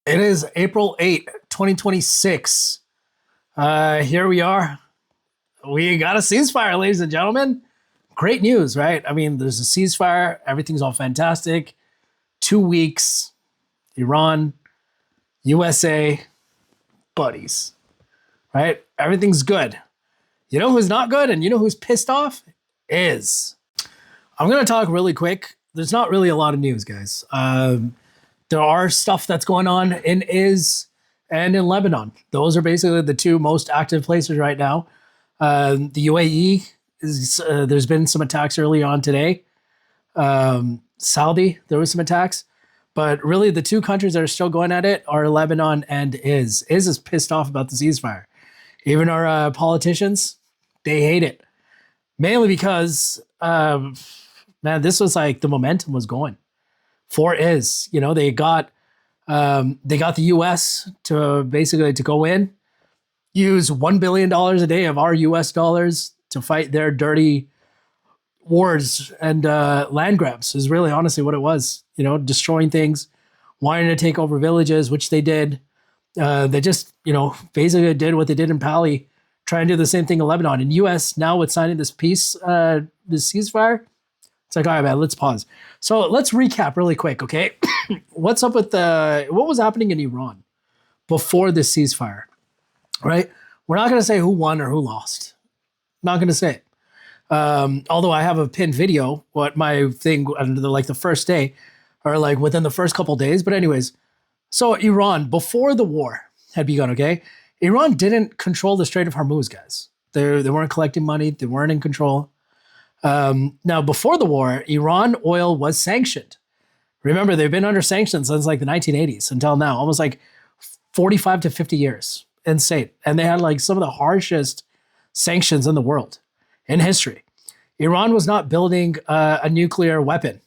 It is April 8th, 2026. Here we are. We got a ceasefire, ladies and gentlemen. Great news, right? I mean, there's a ceasefire. Everything's all fantastic. 2 weeks. Iran, USA, buddies, right? Everything's good. You know who's not good and you know who's pissed off? Is. I'm going to talk really quick. There's not really a lot of news, guys. There are stuff that's going on in Is and in Lebanon. Those are basically the two most active places right now. The UAE is there's been some attacks early on today. Saudi, there was some attacks, but really the two countries that are still going at it are Lebanon and Is. Is pissed off about the ceasefire. Even our politicians, they hate it, mainly because man, this was like the momentum was going for Is. You know, they got the U.S. to basically to go in, use $1 billion a day of our U.S. dollars to fight their dirty wars and land grabs is really honestly what it was. You know, destroying things, wanting to take over villages, which they did. They just, basically did what they did in Pali, try and do the same thing in Lebanon. And U.S. now with signing this peace, this ceasefire, it's like, all right, man, let's pause. So let's recap really quick, okay? What's up with what was happening in Iran before this ceasefire, right? We're not going to say who won or who lost. Not going to say it. Although I have a pinned video, what my thing, like the first day or like within the first couple days. But anyways, so Iran, before the war had begun, okay? Iran didn't control the Strait of Hormuz, guys. They weren't collecting money. They weren't in control. Now, before the war, Iran oil was sanctioned. Remember, they've been under sanctions since like the 1980s until now, almost like 45 to 50 years. Insane. And they had like some of the harshest sanctions in the world in history. Iran was not building a nuclear weapon.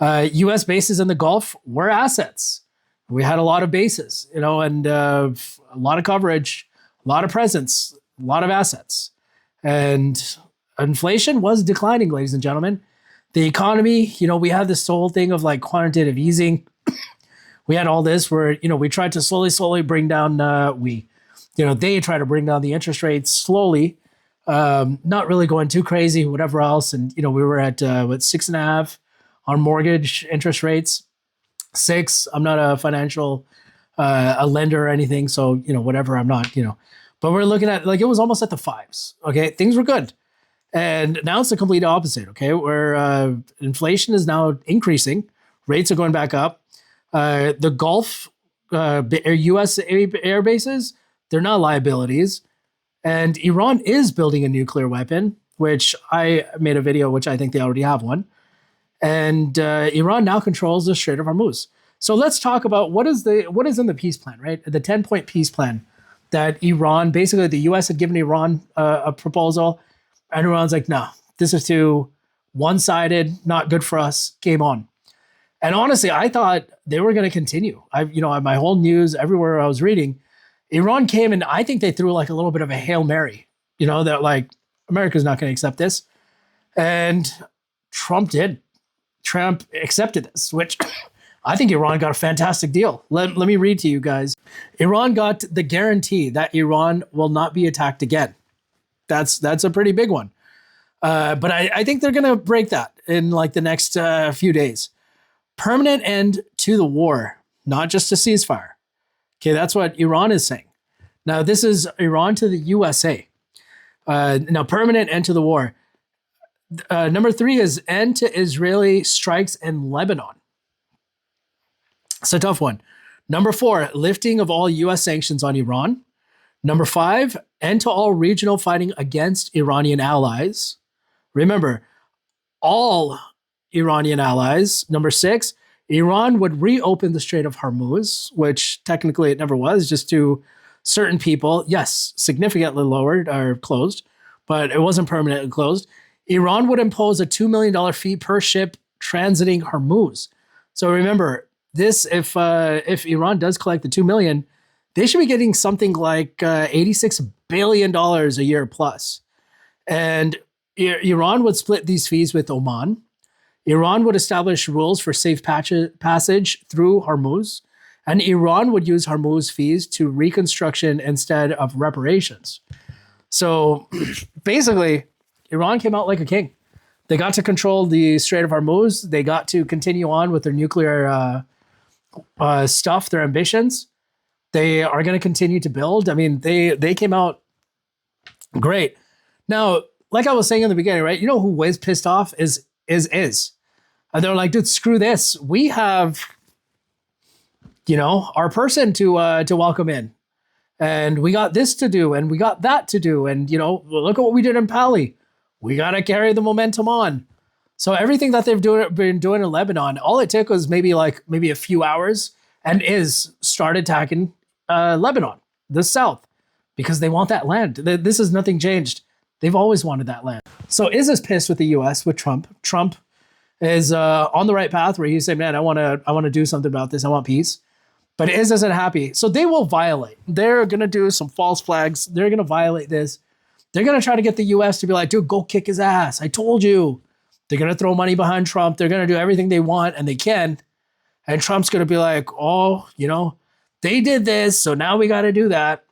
U.S. bases in the Gulf were assets. We had a lot of bases, and a lot of coverage, a lot of presence, a lot of assets. And inflation was declining, ladies and gentlemen. The economy, we had this whole thing of like quantitative easing. We had all this where, we tried to slowly bring down, they try to bring down the interest rates slowly, not really going too crazy, whatever else. And, we were at, 6.5 on mortgage interest rates, 6. I'm not a financial, a lender or anything. So, whatever, I'm not, but we're looking at like, it was almost at the 5s. Okay. Things were good. And now it's the complete opposite, okay? Where inflation is now increasing, rates are going back up. The Gulf, U.S. air bases, they're not liabilities. And Iran is building a nuclear weapon, which I made a video, which I think they already have one. And Iran now controls the Strait of Hormuz. So let's talk about what is in the peace plan, right? The 10-point peace plan that Iran, basically the U.S. had given Iran a proposal. And Iran's like, no, this is too one-sided, not good for us. Game on. And honestly, I thought they were going to continue. My whole news, everywhere I was reading, Iran came and I think they threw like a little bit of a Hail Mary, that like America's not going to accept this. And Trump did. Trump accepted this, which I think Iran got a fantastic deal. Let me read to you guys. Iran got the guarantee that Iran will not be attacked again. That's a pretty big one. But I think they're going to break that in like the next few days. Permanent end to the war, not just a ceasefire. Okay, that's what Iran is saying. Now, this is Iran to the USA. Now, permanent end to the war. Number 3 is end to Israeli strikes in Lebanon. It's a tough one. Number 4, lifting of all U.S. sanctions on Iran. Number 5, end to all regional fighting against Iranian allies. Remember, all Iranian allies. Number 6, Iran would reopen the Strait of Hormuz, which technically it never was, just to certain people. Yes, significantly lowered or closed, but it wasn't permanently closed. Iran would impose a $2 million fee per ship transiting Hormuz. So remember, this if Iran does collect the $2 million, they should be getting something like $86 billion a year plus. And Iran would split these fees with Oman. Iran would establish rules for safe passage through Hormuz. and Iran would use Hormuz fees to reconstruction instead of reparations. So basically, Iran came out like a king. They got to control the Strait of Hormuz. They got to continue on with their nuclear stuff, their ambitions. They are going to continue to build. I mean, they came out great. Now, like I was saying in the beginning, right? You know who is pissed off is. And they're like, dude, screw this. We have, our person to welcome in. And we got this to do, and we got that to do. And, look at what we did in Pali. We got to carry the momentum on. So everything that they've been doing in Lebanon, all it took was maybe a few hours, and started attacking Lebanon, the south, because they want that land. This is nothing changed. They've always wanted that land. So is pissed with the U.S., with Trump. Trump is on the right path where he's saying, man, I want to do something about this. I want peace. But isn't happy. So they will violate. They're going to do some false flags. They're going to violate this. They're going to try to get the U.S. to be like, dude, go kick his ass. I told you. They're going to throw money behind Trump. They're going to do everything they want, and they can. And Trump's going to be like, oh, they did this, so now we got to do that.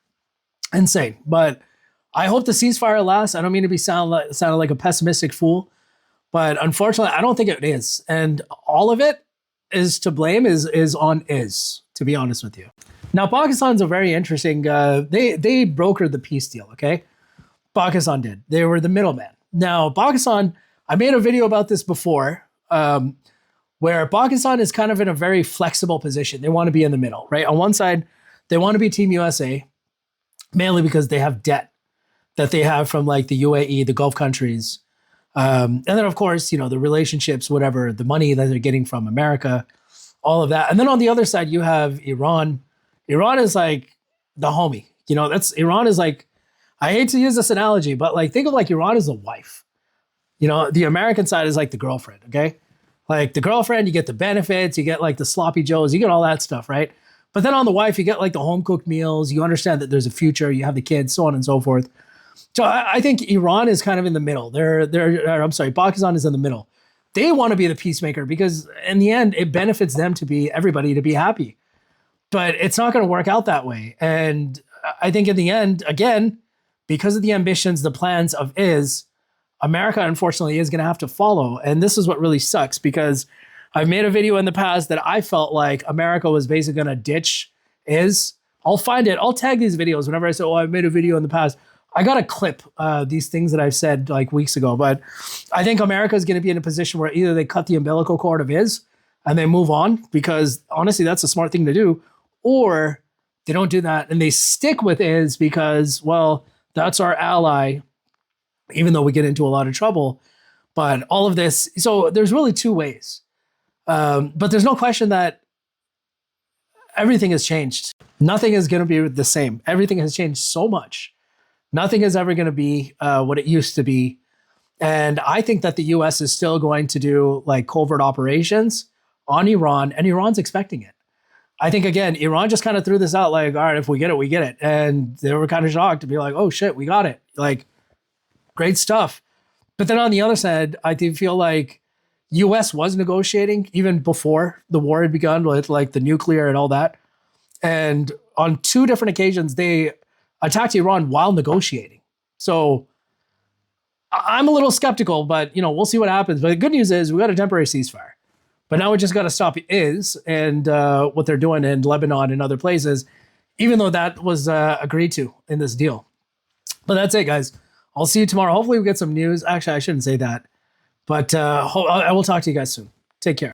Insane. But I hope the ceasefire lasts. I don't mean to be sounding like a pessimistic fool, but unfortunately, I don't think it is. And all of it is to blame is on to be honest with you. Now, Pakistan's a very interesting, they brokered the peace deal, okay? Pakistan did. They were the middleman. Now, Pakistan, I made a video about this before, where Pakistan is kind of in a very flexible position. They want to be in the middle, right? On one side, they want to be Team USA, mainly because they have debt that they have from like the UAE, the Gulf countries. And then, of course, the relationships, whatever, the money that they're getting from America, all of that. And then on the other side, you have Iran. Iran is like the homie. Iran is like, I hate to use this analogy, but like think of like Iran as a wife. The American side is like the girlfriend, okay? Like the girlfriend, you get the benefits, you get like the sloppy joes, you get all that stuff, right? But then on the wife, you get like the home cooked meals. You understand that there's a future, you have the kids, so on and so forth. So I think Iran is kind of in the middle. Pakistan is in the middle. They want to be the peacemaker because in the end, it benefits them everybody to be happy. But it's not going to work out that way. And I think in the end, again, because of the ambitions, the plans of America, unfortunately, is going to have to follow. And this is what really sucks, because I've made a video in the past that I felt like America was basically going to ditch I'll find it. I'll tag these videos whenever I say, oh, I made a video in the past. I got to clip these things that I've said like weeks ago. But I think America is going to be in a position where either they cut the umbilical cord of and they move on, because honestly, that's a smart thing to do, or they don't do that and they stick with because, well, that's our ally, even though we get into a lot of trouble. But all of this, so there's really two ways. But there's no question that everything has changed. Nothing is going to be the same. Everything has changed so much. Nothing is ever going to be what it used to be. And I think that the US is still going to do like covert operations on Iran, and Iran's expecting it. I think, again, Iran just kind of threw this out like, all right, if we get it, we get it. And they were kind of shocked to be like, oh shit, we got it. Like, great stuff. But then on the other side, I do feel like US was negotiating even before the war had begun with like the nuclear and all that. And on two different occasions, they attacked Iran while negotiating. So I'm a little skeptical, but we'll see what happens. But the good news is we got a temporary ceasefire. But now we just got to stop and what they're doing in Lebanon and other places, even though that was agreed to in this deal. But that's it, guys. I'll see you tomorrow. Hopefully we get some news. Actually, I shouldn't say that. But I will talk to you guys soon. Take care.